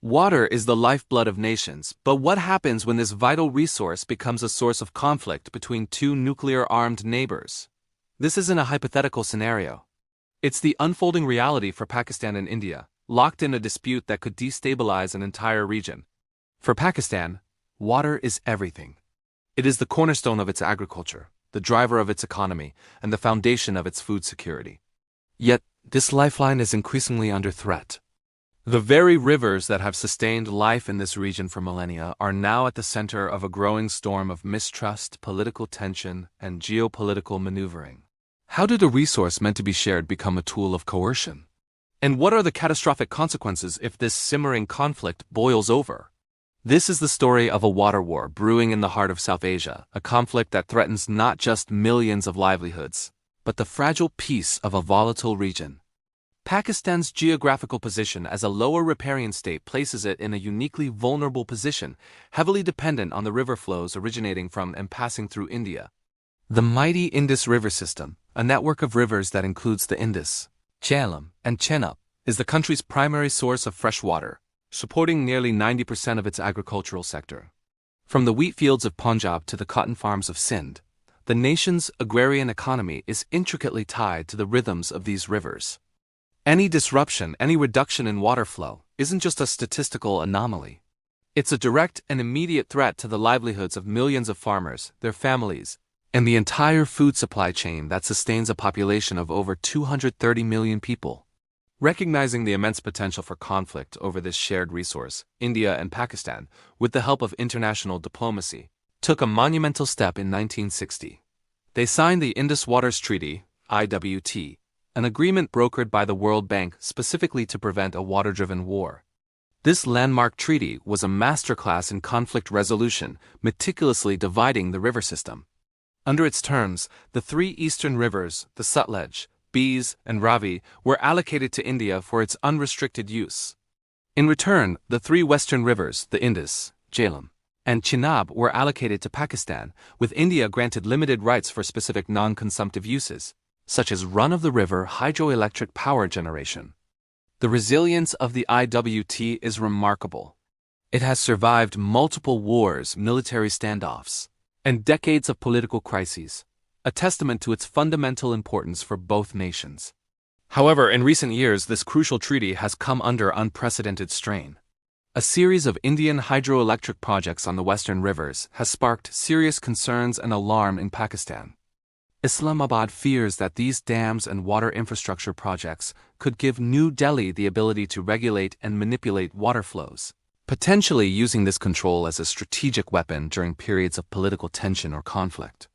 Water is the lifeblood of nations, but what happens when this vital resource becomes a source of conflict between two nuclear-armed neighbors? This isn't a hypothetical scenario. It's the unfolding reality for Pakistan and India, locked in a dispute that could destabilize an entire region. For Pakistan, water is everything. It is the cornerstone of its agriculture, the driver of its economy, and the foundation of its food security. Yet, this lifeline is increasingly under threat. The very rivers that have sustained life in this region for millennia are now at the center of a growing storm of mistrust, political tension, and geopolitical maneuvering. How did a resource meant to be shared become a tool of coercion? And what are the catastrophic consequences if this simmering conflict boils over? This is the story of a water war brewing in the heart of South Asia, a conflict that threatens not just millions of livelihoods, but the fragile peace of a volatile region. Pakistan's geographical position as a lower riparian state places it in a uniquely vulnerable position, heavily dependent on the river flows originating from and passing through India. The mighty Indus River system, a network of rivers that includes the Indus, Jhelum, and Chenab, is the country's primary source of fresh water, supporting nearly 90% of its agricultural sector. From the wheat fields of Punjab to the cotton farms of Sindh, the nation's agrarian economy is intricately tied to the rhythms of these rivers. Any disruption, any reduction in water flow, isn't just a statistical anomaly. It's a direct and immediate threat to the livelihoods of millions of farmers, their families, and the entire food supply chain that sustains a population of over 230 million people. Recognizing the immense potential for conflict over this shared resource, India and Pakistan, with the help of international diplomacy, took a monumental step in 1960. They signed the Indus Water Treaty, IWT, an agreement brokered by the World Bank specifically to prevent a water-driven war. This landmark treaty was a masterclass in conflict resolution, meticulously dividing the river system. Under its terms, the three eastern rivers, the Sutlej, Beas, and Ravi, were allocated to India for its unrestricted use. In return, the three western rivers, the Indus, Jhelum, and Chenab, were allocated to Pakistan, with India granted limited rights for specific non-consumptive uses, such as run-of-the-river hydroelectric power generation. The resilience of the IWT is remarkable. It has survived multiple wars, military standoffs, and decades of political crises, a testament to its fundamental importance for both nations. However, in recent years, this crucial treaty has come under unprecedented strain. A series of Indian hydroelectric projects on the western rivers has sparked serious concerns and alarm in Pakistan. Islamabad fears that these dams and water infrastructure projects could give New Delhi the ability to regulate and manipulate water flows, potentially using this control as a strategic weapon during periods of political tension or conflict.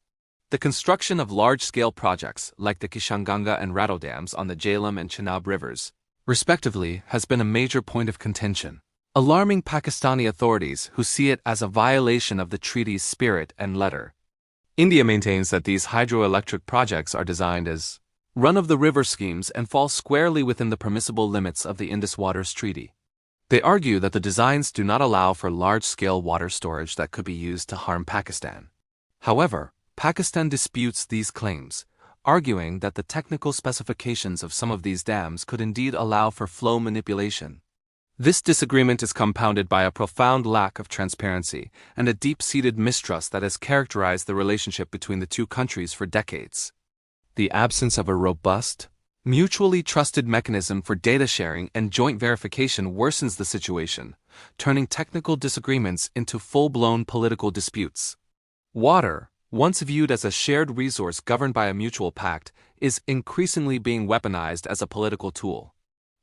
The construction of large-scale projects like the Kishanganga and Ratto dams on the Jhelum and Chenab rivers, respectively, has been a major point of contention, alarming Pakistani authorities who see it as a violation of the treaty's spirit and letter. India maintains that these hydroelectric projects are designed as run-of-the-river schemes and fall squarely within the permissible limits of the Indus Water Treaty. They argue that the designs do not allow for large-scale water storage that could be used to harm Pakistan. However, Pakistan disputes these claims, arguing that the technical specifications of some of these dams could indeed allow for flow manipulation. This disagreement is compounded by a profound lack of transparency and a deep-seated mistrust that has characterized the relationship between the two countries for decades. The absence of a robust, mutually trusted mechanism for data sharing and joint verification worsens the situation, turning technical disagreements into full-blown political disputes. Water, once viewed as a shared resource governed by a mutual pact, is increasingly being weaponized as a political tool.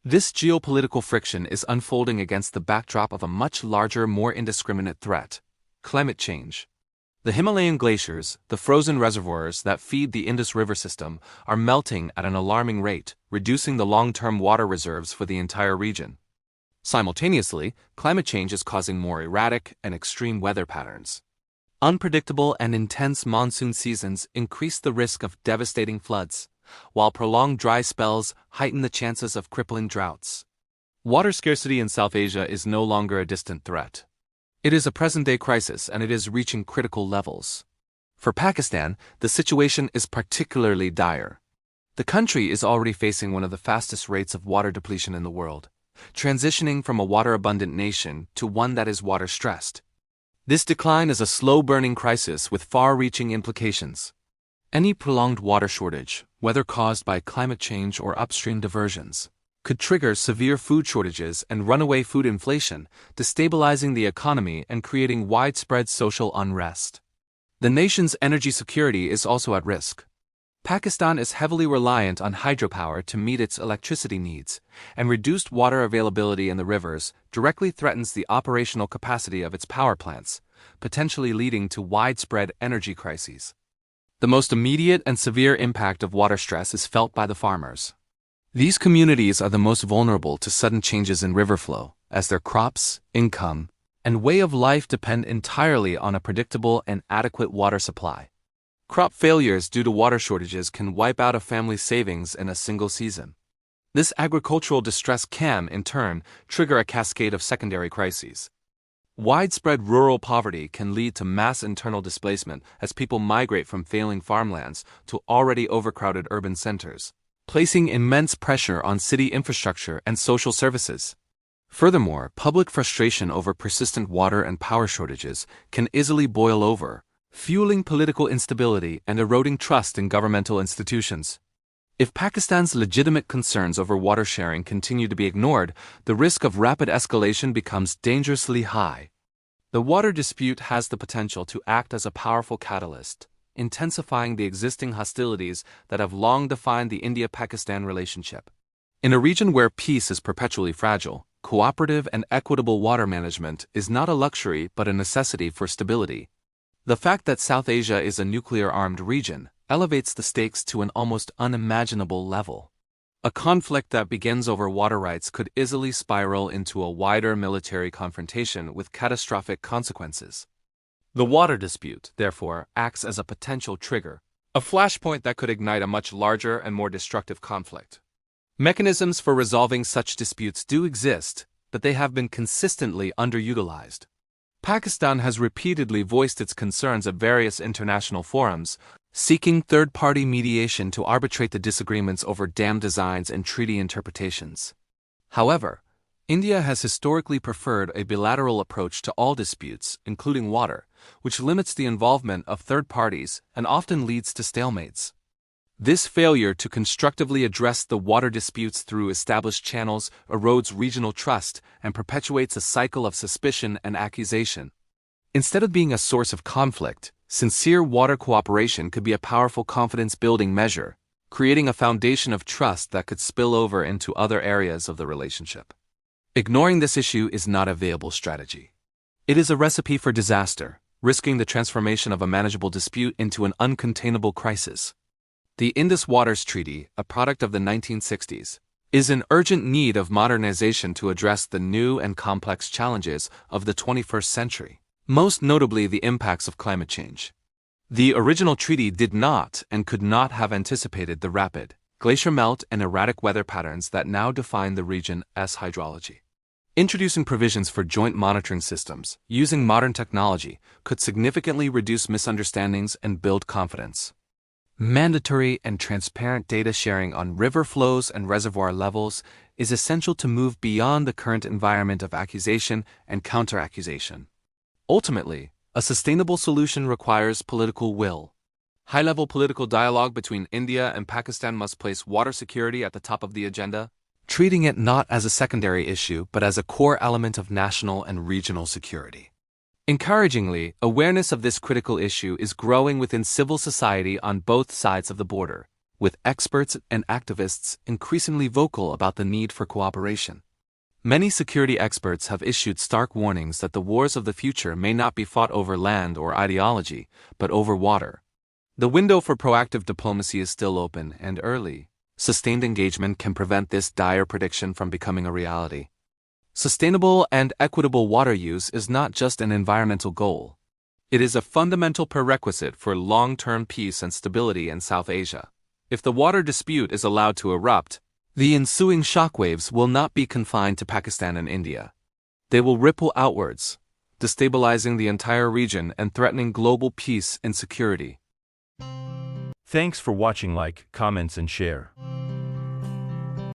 This geopolitical friction is unfolding against the backdrop of a much larger, more indiscriminate threat: climate change. The Himalayan glaciers, the frozen reservoirs that feed the Indus River system, are melting at an alarming rate, reducing the long-term water reserves for the entire region. Simultaneously, climate change is causing more erratic and extreme weather patterns. Unpredictable and intense monsoon seasons increase the risk of devastating floods, while prolonged dry spells heighten the chances of crippling droughts. Water scarcity in South Asia is no longer a distant threat. It is a present-day crisis, and it is reaching critical levels. For Pakistan, the situation is particularly dire. The country is already facing one of the fastest rates of water depletion in the world, transitioning from a water-abundant nation to one that is water-stressed. This decline is a slow-burning crisis with far-reaching implications. Any prolonged water shortage, whether caused by climate change or upstream diversions, could trigger severe food shortages and runaway food inflation, destabilizing the economy and creating widespread social unrest. The nation's energy security is also at risk. Pakistan is heavily reliant on hydropower to meet its electricity needs, and reduced water availability in the rivers directly threatens the operational capacity of its power plants, potentially leading to widespread energy crises. The most immediate and severe impact of water stress is felt by the farmers. These communities are the most vulnerable to sudden changes in river flow, as their crops, income, and way of life depend entirely on a predictable and adequate water supply. Crop failures due to water shortages can wipe out a family's savings in a single season. This agricultural distress can, in turn, trigger a cascade of secondary crises. Widespread rural poverty can lead to mass internal displacement as people migrate from failing farmlands to already overcrowded urban centers, placing immense pressure on city infrastructure and social services. Furthermore, public frustration over persistent water and power shortages can easily boil over, fueling political instability and eroding trust in governmental institutions. If Pakistan's legitimate concerns over water sharing continue to be ignored, the risk of rapid escalation becomes dangerously high. The water dispute has the potential to act as a powerful catalyst, intensifying the existing hostilities that have long defined the India-Pakistan relationship. In a region where peace is perpetually fragile, cooperative and equitable water management is not a luxury but a necessity for stability. The fact that South Asia is a nuclear-armed region elevates the stakes to an almost unimaginable level. A conflict that begins over water rights could easily spiral into a wider military confrontation with catastrophic consequences. The water dispute, therefore, acts as a potential trigger, a flashpoint that could ignite a much larger and more destructive conflict. Mechanisms for resolving such disputes do exist, but they have been consistently underutilized. Pakistan has repeatedly voiced its concerns at various international forums, seeking third-party mediation to arbitrate the disagreements over dam designs and treaty interpretations. However, India has historically preferred a bilateral approach to all disputes, including water, which limits the involvement of third parties and often leads to stalemates. This failure to constructively address the water disputes through established channels erodes regional trust and perpetuates a cycle of suspicion and accusation. Instead of being a source of conflict, sincere water cooperation could be a powerful confidence-building measure, creating a foundation of trust that could spill over into other areas of the relationship. Ignoring this issue is not a viable strategy. It is a recipe for disaster, risking the transformation of a manageable dispute into an uncontainable crisis. The Indus Water Treaty, a product of the 1960s, is in urgent need of modernization to address the new and complex challenges of the 21st century, most notably the impacts of climate change. The original treaty did not and could not have anticipated the rapid glacier melt and erratic weather patterns that now define the region's hydrology. Introducing provisions for joint monitoring systems using modern technology could significantly reduce misunderstandings and build confidence. Mandatory and transparent data sharing on river flows and reservoir levels is essential to move beyond the current environment of accusation and counter-accusation. Ultimately, a sustainable solution requires political will. High-level political dialogue between India and Pakistan must place water security at the top of the agenda, treating it not as a secondary issue but as a core element of national and regional security. Encouragingly, awareness of this critical issue is growing within civil society on both sides of the border, with experts and activists increasingly vocal about the need for cooperation. Many security experts have issued stark warnings that the wars of the future may not be fought over land or ideology, but over water. The window for proactive diplomacy is still open, and early, sustained engagement can prevent this dire prediction from becoming a reality. Sustainable and equitable water use is not just an environmental goal. It is a fundamental prerequisite for long-term peace and stability in South Asia. If the water dispute is allowed to erupt, the ensuing shockwaves will not be confined to Pakistan and India. They will ripple outwards, destabilizing the entire region and threatening global peace and security. Thanks for watching. Like, comments and share.